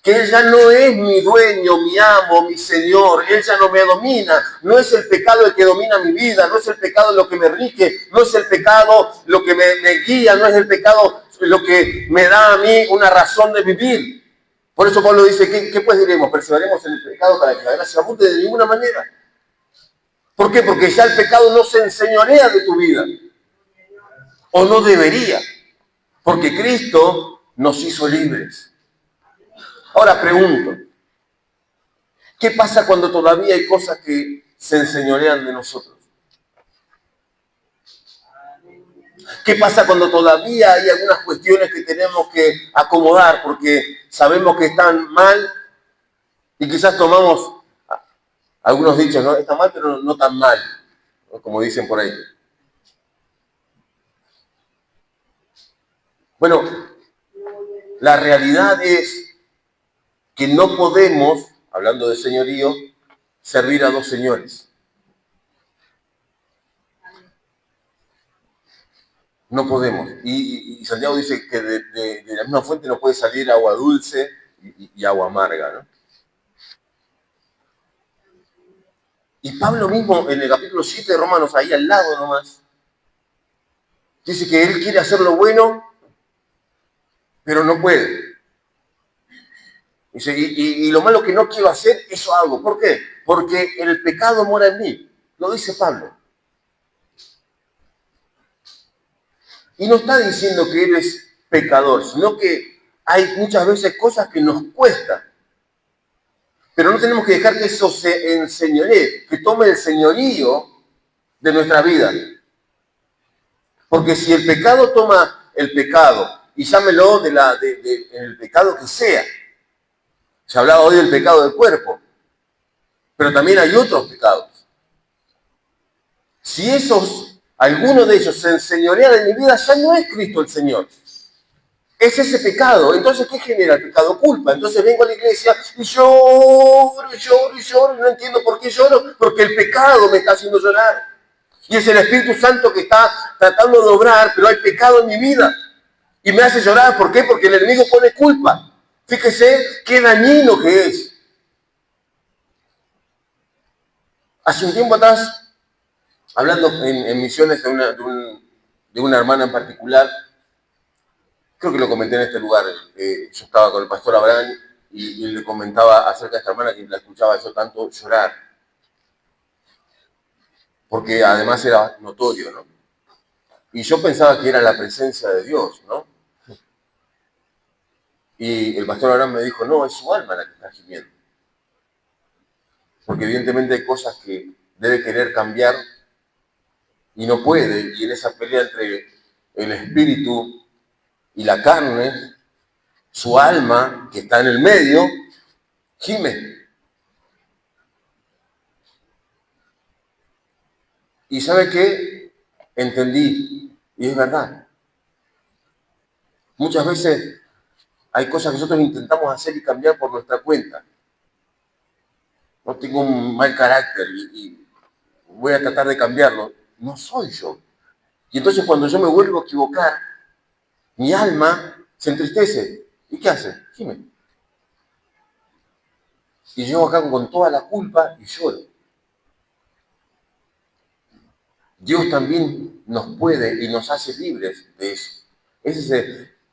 Que Él ya no es mi dueño, mi amo, mi Señor. Él ya no me domina. No es el pecado el que domina mi vida. No es el pecado lo que me rige. No es el pecado lo que me guía. No es el pecado lo que me da a mí una razón de vivir. Por eso Pablo dice, ¿qué pues diremos? ¿Perseveraremos en el pecado para que la gracia abunde? De ninguna manera. ¿Por qué? Porque ya el pecado no se enseñorea de tu vida. O no debería. Porque Cristo nos hizo libres. Ahora pregunto, ¿qué pasa cuando todavía hay cosas que se enseñorean de nosotros? ¿Qué pasa cuando todavía hay algunas cuestiones que tenemos que acomodar porque sabemos que están mal y quizás tomamos algunos dichos, ¿no? Está mal, pero no tan mal, ¿no? Como dicen por ahí. Bueno, la realidad es que no podemos, hablando de señorío, servir a dos señores. No podemos. Y Santiago dice que de la misma fuente no puede salir agua dulce y agua amarga, ¿no? Y Pablo mismo, en el capítulo 7 de Romanos, ahí al lado nomás, dice que él quiere hacer lo bueno, pero no puede. Dice, y lo malo que no quiero hacer, eso hago. ¿Por qué? Porque el pecado mora en mí. Lo dice Pablo. Y no está diciendo que eres pecador, sino que hay muchas veces cosas que nos cuestan. Pero no tenemos que dejar que eso se enseñoree, que tome el señorío de nuestra vida. Porque si el pecado toma el pecado, y llámelo el pecado que sea. Se hablaba hoy del pecado del cuerpo, pero también hay otros pecados. Si alguno de ellos se enseñorea de mi vida, ya no es Cristo el Señor. Es ese pecado. Entonces, ¿qué genera el pecado? Culpa. Entonces vengo a la iglesia y lloro, no entiendo por qué lloro, porque el pecado me está haciendo llorar. Y es el Espíritu Santo que está tratando de obrar, pero hay pecado en mi vida. Y me hace llorar, ¿por qué? Porque el enemigo pone culpa. Fíjese qué dañino que es. Hace un tiempo atrás, hablando en misiones de una hermana en particular, creo que lo comenté en este lugar, yo estaba con el pastor Abraham y le comentaba acerca de esta hermana que la escuchaba yo tanto llorar, porque además era notorio, ¿no? Y yo pensaba que era la presencia de Dios, ¿no? Y el pastor Abraham me dijo, no, es su alma la que está gimiendo. Porque evidentemente hay cosas que debe querer cambiar y no puede, y en esa pelea entre el espíritu y la carne, su alma, que está en el medio, gime. Y ¿sabe qué? Entendí, y es verdad. Muchas veces hay cosas que nosotros intentamos hacer y cambiar por nuestra cuenta. No tengo un mal carácter y voy a tratar de cambiarlo. No soy yo. Y entonces cuando yo me vuelvo a equivocar, mi alma se entristece. ¿Y qué hace? Gime. Y yo acá con toda la culpa y lloro. Dios también nos puede y nos hace libres de eso. Ese es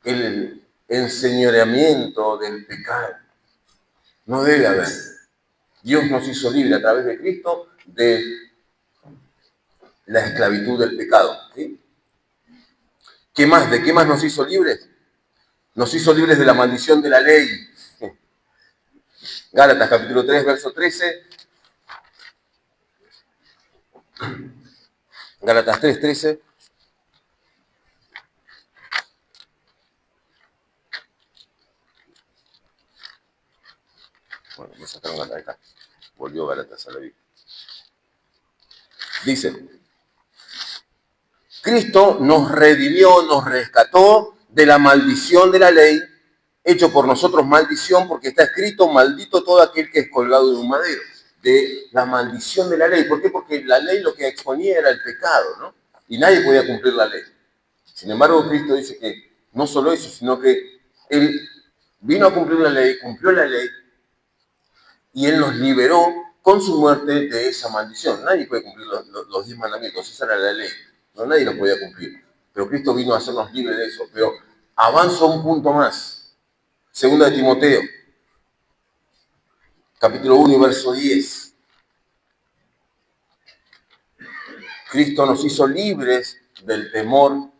el enseñoreamiento del pecado. No debe haber. Dios nos hizo libre a través de Cristo de la esclavitud del pecado. ¿Sí? ¿Qué más? ¿De qué más nos hizo libres? Nos hizo libres de la maldición de la ley. Gálatas capítulo 3, verso 13. Gálatas 3, 13. Bueno, me sacaron Gálatas acá. Volvió Gálatas a la vida. Dice, Cristo nos redimió, nos rescató de la maldición de la ley, hecho por nosotros maldición, porque está escrito, maldito todo aquel que es colgado de un madero. De la maldición de la ley. ¿Por qué? Porque la ley lo que exponía era el pecado, ¿no? Y nadie podía cumplir la ley. Sin embargo, Cristo dice que no solo eso, sino que Él vino a cumplir la ley, cumplió la ley, y Él nos liberó con su muerte de esa maldición. Nadie puede cumplir los 10 mandamientos, esa era la ley. No, nadie los podía cumplir. Pero Cristo vino a hacernos libres de eso. Pero avanzo un punto más. Segunda de Timoteo, capítulo 1 y verso 10. Cristo nos hizo libres del temor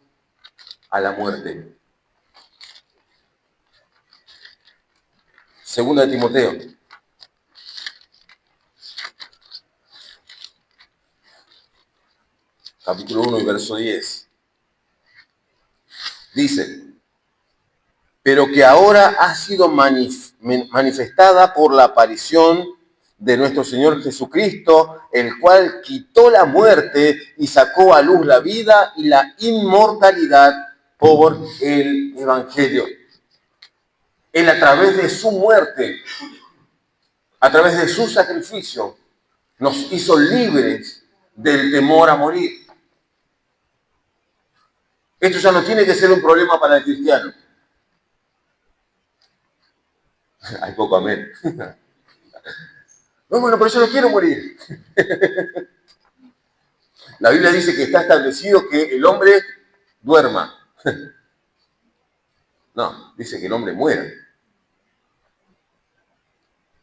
a la muerte. Segunda de Timoteo, capítulo 1 y verso 10. Dice, pero que ahora ha sido manifestada por la aparición de nuestro Señor Jesucristo, el cual quitó la muerte y sacó a luz la vida y la inmortalidad por el Evangelio. Él a través de su muerte, a través de su sacrificio, Nos hizo libres del temor a morir. Esto ya no tiene que ser un problema para el cristiano. Hay poco amén. No, bueno, pero yo no quiero morir. La Biblia dice que está establecido que el hombre duerma. No, dice que el hombre muera.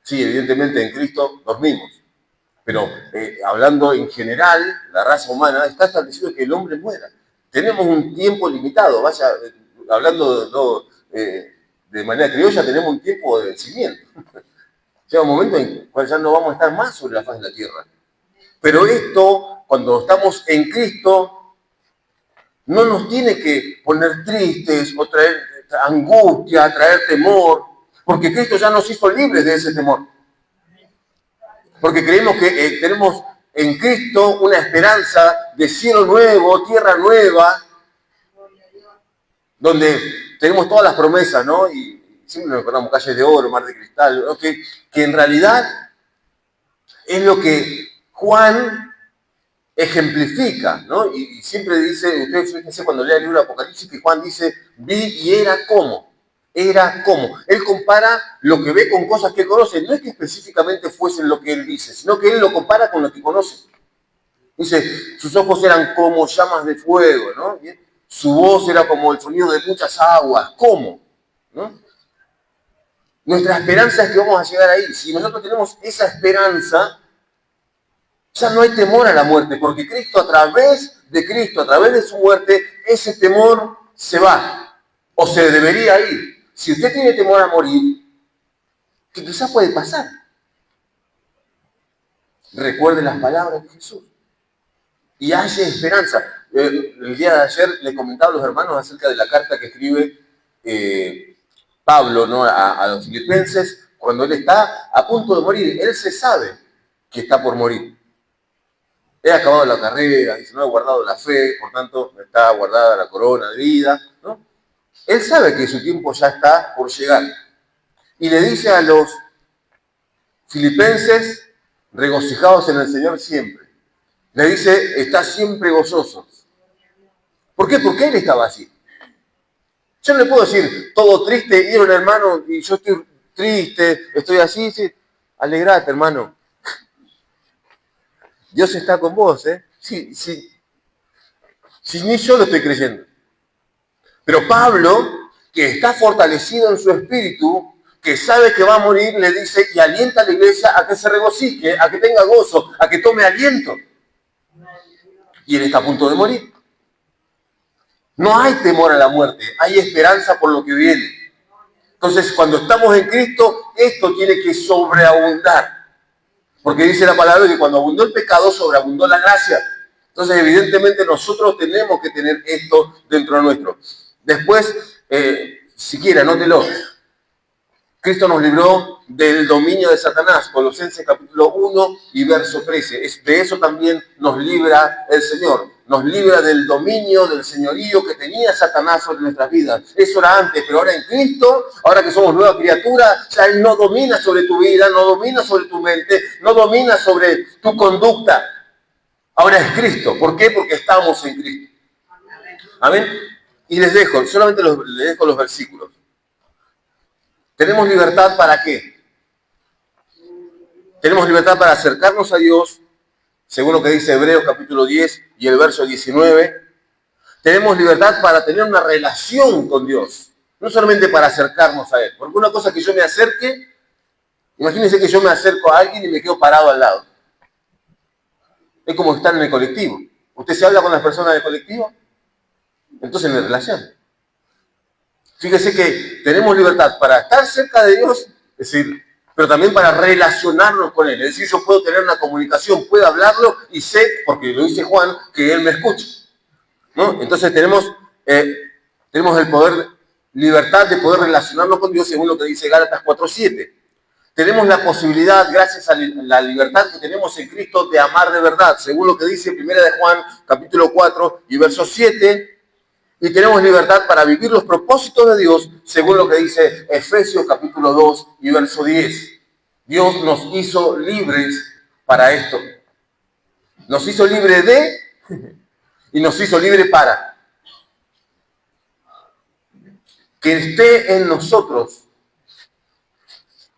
Sí, evidentemente en Cristo dormimos. Pero hablando en general, la raza humana, está establecido que el hombre muera. Tenemos un tiempo limitado, vaya, hablando de manera criolla, tenemos un tiempo de vencimiento. Llega un momento en el cual ya no vamos a estar más sobre la faz de la tierra. Pero esto, cuando estamos en Cristo, no nos tiene que poner tristes o traer angustia, traer temor, porque Cristo ya nos hizo libres de ese temor. Porque creemos que tenemos en Cristo una esperanza de cielo nuevo, tierra nueva, donde tenemos todas las promesas, ¿no? Y siempre nos acordamos calles de oro, mar de cristal, ¿no? Que en realidad es lo que Juan ejemplifica, ¿no? Y siempre dice, ustedes fíjense cuando lee el libro de Apocalipsis, que Juan dice, vi y era como. Era como. Él compara lo que ve con cosas que conoce. No es que específicamente fuesen lo que él dice, sino que él lo compara con lo que conoce. Dice, sus ojos eran como llamas de fuego, ¿no? Su voz era como el sonido de muchas aguas. ¿Cómo? ¿No? Nuestra esperanza es que vamos a llegar ahí. Si nosotros tenemos esa esperanza, ya no hay temor a la muerte, porque Cristo, a través de su muerte, ese temor se va, o se debería ir. Si usted tiene temor a morir, que quizás puede pasar, recuerde las palabras de Jesús y haya esperanza. El día de ayer le comentaba a los hermanos acerca de la carta que escribe Pablo, ¿no? a los filipenses, cuando él está a punto de morir. Él se sabe que está por morir. He acabado la carrera, dice, no he guardado la fe, por tanto está guardada la corona de vida, ¿no? Él sabe que su tiempo ya está por llegar. Y le dice a los filipenses, regocijados en el Señor siempre. Le dice, está siempre gozosos. ¿Por qué? Porque él estaba así. Yo no le puedo decir, todo triste, y un hermano, y yo estoy triste, estoy así, sí. Alegrate, hermano. Dios está con vos, ¿eh? Sí, sí. Si ni yo lo estoy creyendo. Pero Pablo, que está fortalecido en su espíritu, que sabe que va a morir, le dice y alienta a la iglesia a que se regocije, a que tenga gozo, a que tome aliento. Y él está a punto de morir. No hay temor a la muerte, hay esperanza por lo que viene. Entonces, cuando estamos en Cristo, esto tiene que sobreabundar. Porque dice la palabra que cuando abundó el pecado, sobreabundó la gracia. Entonces, evidentemente, nosotros tenemos que tener esto dentro de nuestro. Después, si quiere, anótelo. Cristo nos libró del dominio de Satanás, Colosenses capítulo 1 y verso 13. De eso también nos libra el Señor. Nos libra del dominio, del señorío que tenía Satanás sobre nuestras vidas. Eso era antes, pero ahora en Cristo, ahora que somos nueva criatura, ya Él no domina sobre tu vida, no domina sobre tu mente, no domina sobre tu conducta. Ahora es Cristo. ¿Por qué? Porque estamos en Cristo. Amén. Y les dejo, solamente les dejo los versículos. ¿Tenemos libertad para qué? Tenemos libertad para acercarnos a Dios, según lo que dice Hebreos capítulo 10 y el verso 19. Tenemos libertad para tener una relación con Dios, no solamente para acercarnos a Él. Porque una cosa es que yo me acerque, imagínense que yo me acerco a alguien y me quedo parado al lado. Es como estar en el colectivo. ¿Usted se habla con las personas del colectivo? Entonces no hay relación. Fíjese que tenemos libertad para estar cerca de Dios, es decir, pero también para relacionarnos con Él. Es decir, yo puedo tener una comunicación, puedo hablarlo y sé, porque lo dice Juan, que Él me escucha, ¿no? Entonces tenemos el poder, libertad de poder relacionarnos con Dios según lo que dice Gálatas 4:7. Tenemos la posibilidad, gracias a la libertad que tenemos en Cristo, de amar de verdad, según lo que dice 1 de Juan capítulo 4 y verso 7. Y tenemos libertad para vivir los propósitos de Dios, según lo que dice Efesios capítulo 2 y verso 10. Dios nos hizo libres para esto. Nos hizo libre de y nos hizo libre para. Que esté en nosotros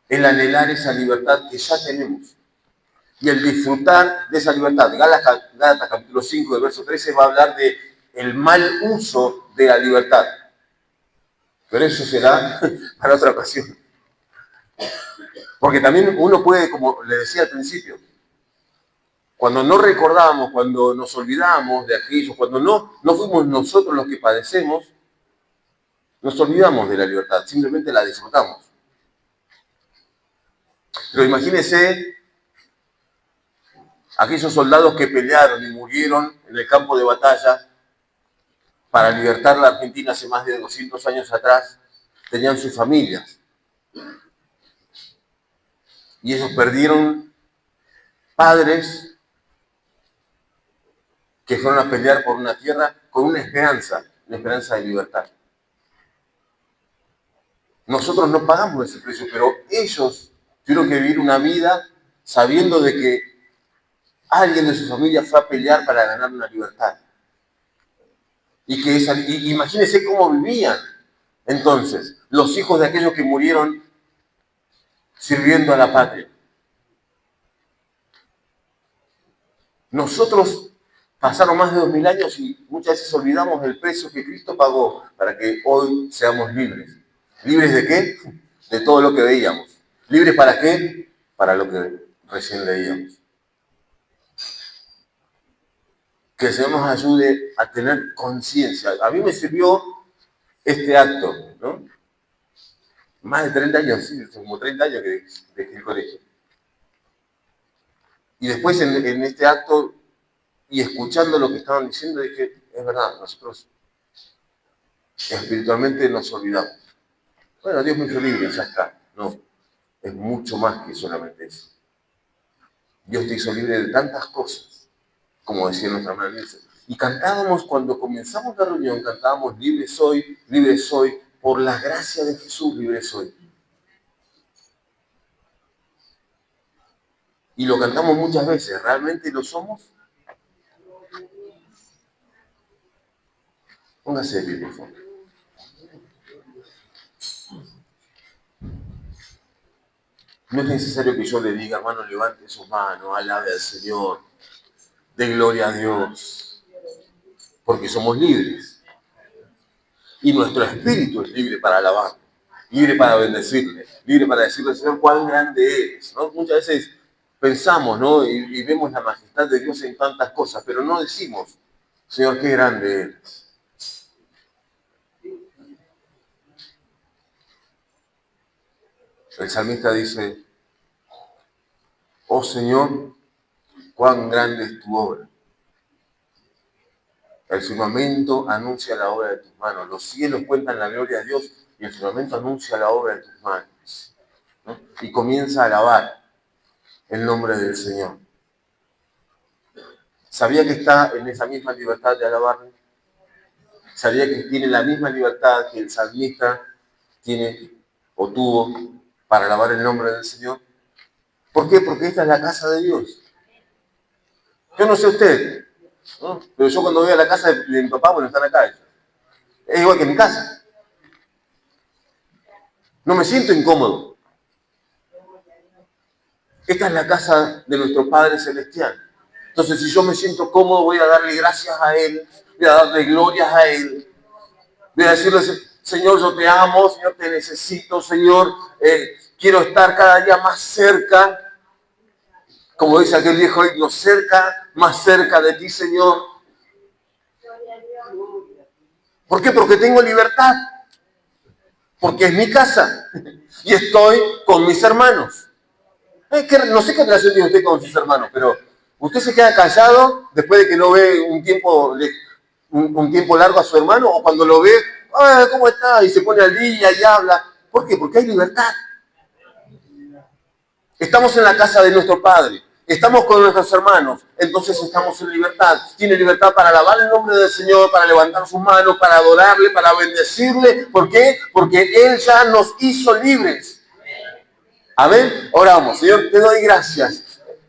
el anhelar esa libertad que ya tenemos y el disfrutar de esa libertad. Gálatas capítulo 5, del verso 13, va a hablar de el mal uso de la libertad. Pero eso será para otra ocasión. Porque también uno puede, como le decía al principio, cuando no recordamos, cuando nos olvidamos de aquello, cuando no fuimos nosotros los que padecemos, nos olvidamos de la libertad, simplemente la disfrutamos. Pero imagínense aquellos soldados que pelearon y murieron en el campo de batalla para libertar la Argentina hace más de 200 años atrás, tenían sus familias. Y ellos perdieron padres que fueron a pelear por una tierra con una esperanza de libertad. Nosotros no pagamos ese precio, pero ellos tuvieron que vivir una vida sabiendo de que alguien de su familia fue a pelear para ganar una libertad. Y imagínense cómo vivían entonces los hijos de aquellos que murieron sirviendo a la patria. Nosotros pasaron más de 2000 años y muchas veces olvidamos el precio que Cristo pagó para que hoy seamos libres. ¿Libres de qué? De todo lo que veíamos. ¿Libres para qué? Para lo que recién leíamos. Que el Señor nos ayude a tener conciencia. A mí me sirvió este acto, ¿no? Más de 30 años, sí, como 30 años que dejé el colegio. Y después en este acto, y escuchando lo que estaban diciendo, dije, es verdad, nosotros espiritualmente nos olvidamos. Bueno, Dios me hizo libre, ya está. No, es mucho más que solamente eso. Dios te hizo libre de tantas cosas, como decía nuestra hermana Nilsen. Y cantábamos, cuando comenzamos la reunión, cantábamos, libre soy, por la gracia de Jesús, libre soy. Y lo cantamos muchas veces, ¿realmente lo somos? Póngase de pie, por favor. No es necesario que yo le diga, hermano, levante sus manos, alabe al Señor, dé gloria a Dios, porque somos libres. Y nuestro espíritu es libre para alabar, libre para bendecirle, libre para decirle al Señor cuán grande eres, ¿no? Muchas veces pensamos, ¿no? Y vemos la majestad de Dios en tantas cosas, pero no decimos, Señor, qué grande eres. El salmista dice, oh Señor, cuán grande es tu obra. El firmamento anuncia la obra de tus manos. Los cielos cuentan la gloria de Dios y el firmamento anuncia la obra de tus manos. ¿No? Y comienza a alabar el nombre del Señor. ¿Sabía que está en esa misma libertad de alabarle? ¿Sabía que tiene la misma libertad que el salmista tiene o tuvo para alabar el nombre del Señor? ¿Por qué? Porque esta es la casa de Dios. Yo no sé usted, ¿no? Pero yo cuando voy a la casa de mi papá, bueno, están acá ellos. Es igual que en mi casa. No me siento incómodo. Esta es la casa de nuestro Padre Celestial. Entonces, si yo me siento cómodo, voy a darle gracias a Él, voy a darle glorias a Él. Voy a decirle, Señor, yo te amo, Señor, te necesito, Señor, quiero estar cada día más cerca, como dice aquel viejo himno, más cerca de ti, Señor. ¿Por qué? Porque tengo libertad. Porque es mi casa y estoy con mis hermanos. No sé qué relación tiene usted con sus hermanos, pero usted se queda callado después de que no ve un tiempo largo a su hermano, o cuando lo ve, ¿cómo está? Y se pone al día y habla. ¿Por qué? Porque hay libertad. Estamos en la casa de nuestro Padre. Estamos con nuestros hermanos, entonces estamos en libertad. Tiene libertad para alabar el nombre del Señor, para levantar sus manos, para adorarle, para bendecirle. ¿Por qué? Porque Él ya nos hizo libres. Amén. Oramos. Señor, te doy gracias.